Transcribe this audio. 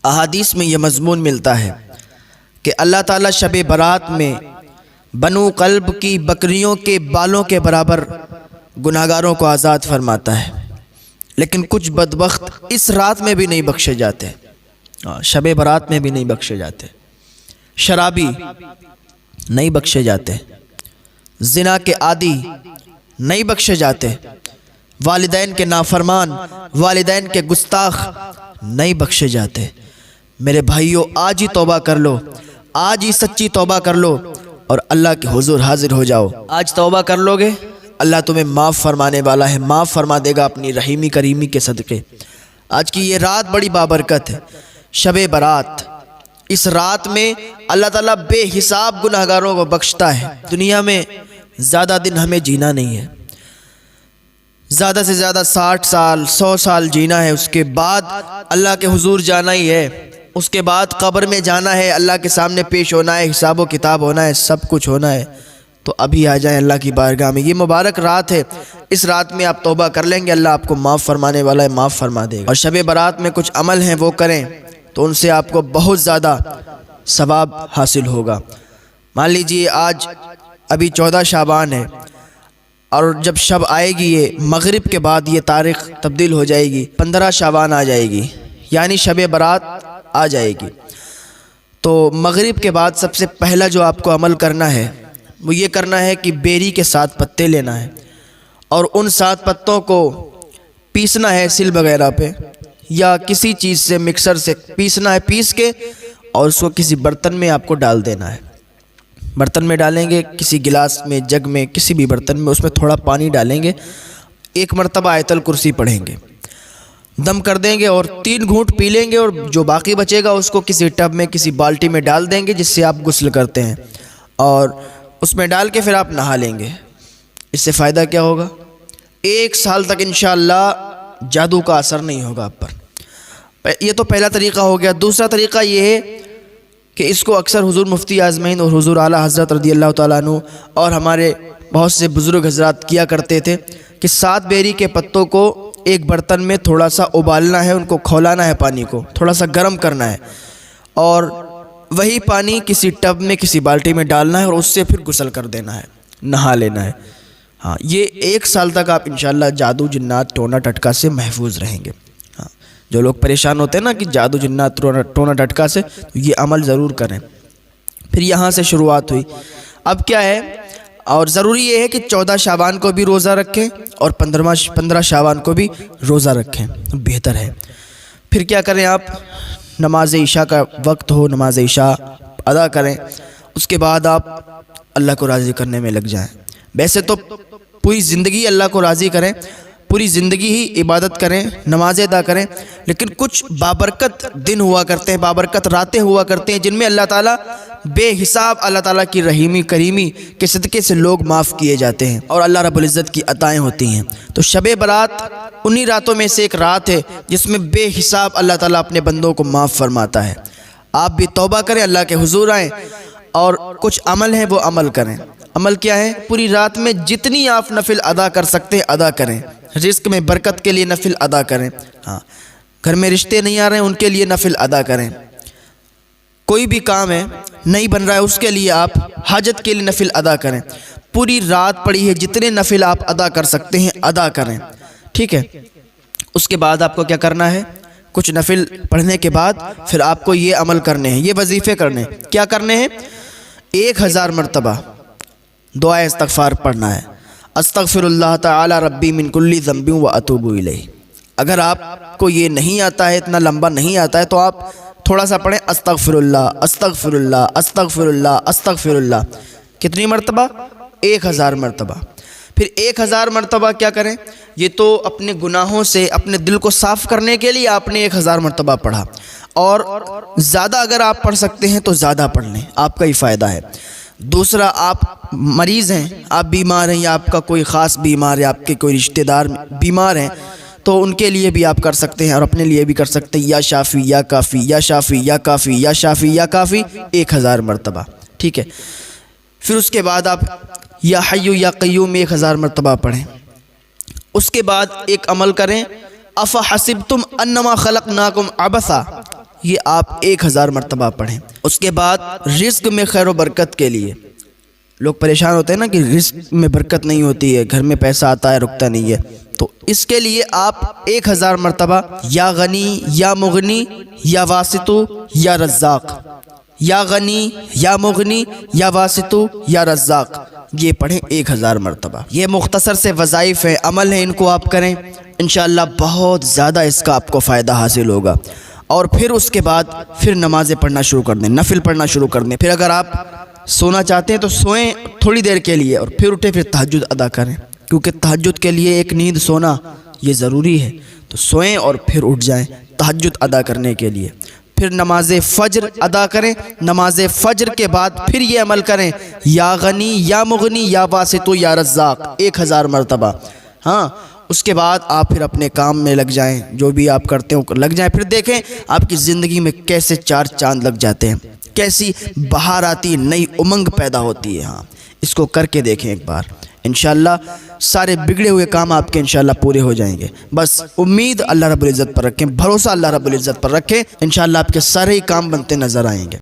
अहादीस में यह मज़मून मिलता है कि अल्लाह ताला शब बरात में बनु कल्ब की बकरियों के बालों के बराबर गुनाहगारों को आज़ाद फरमाता है, लेकिन कुछ बदबख्त इस रात में भी नहीं बख्शे जाते, शब बरात में भी नहीं बख्शे जाते। शराबी नहीं बख्शे जाते, जिना के आदी नहीं बख्शे जाते, वालिदैन के नाफरमान, वालिदैन के गुस्ताख नहीं बख्शे जाते। मेरे भाइयों, आज ही तौबा कर लो, आज ही सच्ची तौबा कर लो और अल्लाह के हुजूर हाजिर हो जाओ। आज तौबा कर लोगे, अल्लाह तुम्हें माफ़ फरमाने वाला है, माफ़ फरमा देगा अपनी रहीमी करीमी के सदक़े। आज की ये रात बड़ी बाबरकत है, शब बरात। इस रात में अल्लाह ताला बेहिसाब गुनाहगारों को बख्शता है। दुनिया में ज़्यादा दिन हमें जीना नहीं है, ज़्यादा से ज़्यादा 60 साल 100 साल जीना है, उसके बाद अल्लाह के हुजूर जाना ही है, उसके बाद कब्र में जाना है, अल्लाह के सामने पेश होना है, हिसाब व किताब होना है, सब कुछ होना है। तो अभी आ जाएं अल्लाह की बारगाह में। ये मुबारक रात है, इस रात में आप तौबा कर लेंगे, अल्लाह आपको माफ़ फरमाने वाला है, माफ़ फरमा देगा। और शब बारात में कुछ अमल हैं वो करें तो उनसे आपको बहुत ज़्यादा सवाब हासिल होगा। मान लीजिए आज अभी 14 शाबान है और जब शब आएगी, ये मगरिब के बाद ये तारीख़ तब्दील हो जाएगी, 15 शाबान आ जाएगी, यानी शब बारात आ जाएगी। तो मगरिब के बाद सबसे पहला जो आपको अमल करना है वो ये करना है कि बेरी के 7 पत्ते लेना है और उन 7 पत्तों को पीसना है सिल वगैरह पे या किसी चीज़ से, मिक्सर से पीसना है, पीस के और उसको किसी बर्तन में आपको डाल देना है। बर्तन में डालेंगे, किसी गिलास में, जग में, किसी भी बर्तन में, उसमें थोड़ा पानी डालेंगे, 1 मरतबा आयतल कुर्सी पढ़ेंगे, दम कर देंगे और 3 घूंट पी लेंगे और जो बाकी बचेगा उसको किसी टब में, किसी बाल्टी में डाल देंगे जिससे आप गुस्ल करते हैं, और उसमें डाल के फिर आप नहा लेंगे। इससे फ़ायदा क्या होगा? 1 साल तक इंशाअल्लाह जादू का असर नहीं होगा आप पर। ये तो पहला तरीक़ा हो गया। दूसरा तरीक़ा ये है कि इसको अक्सर हुज़ूर मुफ्ती आज़मईन और हुज़ूर आला हज़रत रज़ियल्लाहु ताला अन्हु और हमारे बहुत से बुज़ुर्ग हज़रात किया करते थे कि 7 बेरी के पत्तों को एक बर्तन में थोड़ा सा उबालना है, उनको खौलाना है, पानी को थोड़ा सा गर्म करना है और वही पानी किसी टब में, किसी बाल्टी में डालना है और उससे फिर गुस्ल कर देना है, नहा लेना है। हाँ, ये 1 साल तक आप इंशाअल्लाह जादू जिन्नात टोना टटका से महफूज रहेंगे। हाँ, जो लोग परेशान होते हैं ना कि जादू जिन्नात टोना टटका से, तो ये अमल ज़रूर करें। फिर यहाँ से शुरुआत हुई। अब क्या है, और ज़रूरी ये है कि 14 शाबान को भी रोज़ा रखें और 15 शाबान को भी रोज़ा रखें, बेहतर है। फिर क्या करें आप, नमाज इशा का वक्त हो, नमाज इशा अदा करें, उसके बाद आप अल्लाह को राज़ी करने में लग जाएं। वैसे तो पूरी ज़िंदगी अल्लाह को राज़ी करें, पूरी ज़िंदगी ही इबादत करें, नमाज़ें अदा करें, लेकिन कुछ बाबरकत दिन हुआ करते हैं, बाबरकत रातें हुआ करते हैं जिनमें अल्लाह ताला बेहिसाब, अल्लाह ताला की रहीमी करीमी के सदक़े से लोग माफ़ किए जाते हैं और अल्लाह रब्बुल इज़्ज़त की अताएँ होती हैं। तो शब बरात उन्हीं रातों में से एक रात है जिसमें बेहिसाब अल्लाह ताला अपने बंदों को माफ़ फरमाता है। आप भी तौबा करें, अल्लाह के हुजूर आएँ और कुछ अमल हैं वो अमल करें। अमल क्या है? पूरी रात में जितनी आप नफिल अदा कर सकते हैं अदा करें। रिज़्क़ में बरकत के लिए नफिल अदा करें। हाँ, घर में रिश्ते नहीं आ रहे हैं उनके लिए नफिल अदा करें। कोई भी काम है नहीं बन रहा है उसके लिए आप हाजत के लिए नफिल अदा करें। पूरी रात पड़ी है, जितने नफिल आप अदा कर सकते हैं अदा करें, ठीक है। उसके बाद आपको क्या करना है, कुछ नफिल पढ़ने के बाद फिर आपको ये अमल करने हैं, ये वजीफ़े करने हैं। क्या करने हैं? 1000 मरतबा दुआ इस्तग़फ़ार पढ़ना है। अस्तग़फ़िरुल्लाह तआला रब्बी मिन कुल्ली ज़ंबिन व अतूबु इलैह। अगर आपको ये नहीं आता है, इतना लंबा नहीं आता है, तो आप थोड़ा सा पढ़ें, अस्तग़फ़िरुल्लाह अस्तग़फ़िरुल्लाह अस्तग़फ़िरुल्लाह अस्तग़फ़िरुल्लाह। कितनी मरतबा? 1000 मरतबा। फिर 1000 मरतबा क्या करें? ये तो अपने गुनाहों से अपने दिल को साफ़ करने के लिए आपने 1000 मरतबा पढ़ा, और ज़्यादा अगर आप पढ़ सकते हैं तो ज़्यादा पढ़ लें, आपका ही फ़ायदा है। दूसरा, आप मरीज़ हैं, आप बीमार हैं या आपका कोई ख़ास बीमार है, आपके कोई रिश्तेदार बीमार हैं, तो उनके लिए भी आप कर सकते हैं और अपने लिए भी कर सकते हैं। या शाफ़ी या काफ़ी, या शाफ़ी या काफ़ी, या शाफ़ी या काफ़ी 1000 मरतबा, ठीक है। फिर उसके बाद आप या हय्यु या क़य्यूम 1000 मरतबा पढ़ें। उसके बाद एक अमल करें, अफ़हसिबतुम अन्नमा खलक़नाकुम अबसा। ये आप 1000 मरतबा पढ़ें। उसके बाद रिस्क में खैर व बरकत के लिए, लोग परेशान होते हैं ना कि रिस्क में बरकत नहीं होती है, घर में पैसा आता है रुकता नहीं है, तो इसके लिए आप 1000 मरतबा या गनी या मुगनी या वासितु या रज़्ज़ाक़, या गनी या मुगनी या वासितु या रज़्ज़ाक़, ये पढ़ें 1000 मरतबा। ये मुख्तसर से वज़ाइफ़ हैं, अमल हैं, इनको आप करें, इंशाअल्लाह बहुत ज़्यादा इसका आपको फ़ायदा हासिल होगा। और फिर उसके बाद फिर नमाज़ें पढ़ना शुरू कर दें, नफिल पढ़ना शुरू कर दें। फिर अगर आप सोना चाहते हैं तो सोएं थोड़ी देर के लिए और फिर उठे, फिर तहज्जुद अदा करें, क्योंकि तहज्जुद के लिए एक नींद सोना ये ज़रूरी है। तो सोएं और फिर उठ जाएं तहज्जुद अदा करने के लिए। फिर नमाज़े फ़ज्र अदा करें, नमाज़े फ़ज्र के बाद फिर ये अमल करें, या गनी या मुगनी या वासितु या रज़्ज़ाक़ 1000 मरतबा। हाँ, उसके बाद आप फिर अपने काम में लग जाएं, जो भी आप करते हो लग जाएं। फिर देखें आपकी ज़िंदगी में कैसे 4 चांद लग जाते हैं, कैसी बहार आती, नई उमंग पैदा होती है। हाँ, इसको करके देखें एक बार, इंशाअल्लाह सारे बिगड़े हुए काम आपके इंशाअल्लाह पूरे हो जाएंगे। बस उम्मीद अल्लाह रब्बुल इज़्ज़त पर रखें, भरोसा अल्लाह रब्बुल इज़्ज़त पर रखें, इंशाअल्लाह आपके सारे ही काम बनते नज़र आएंगे।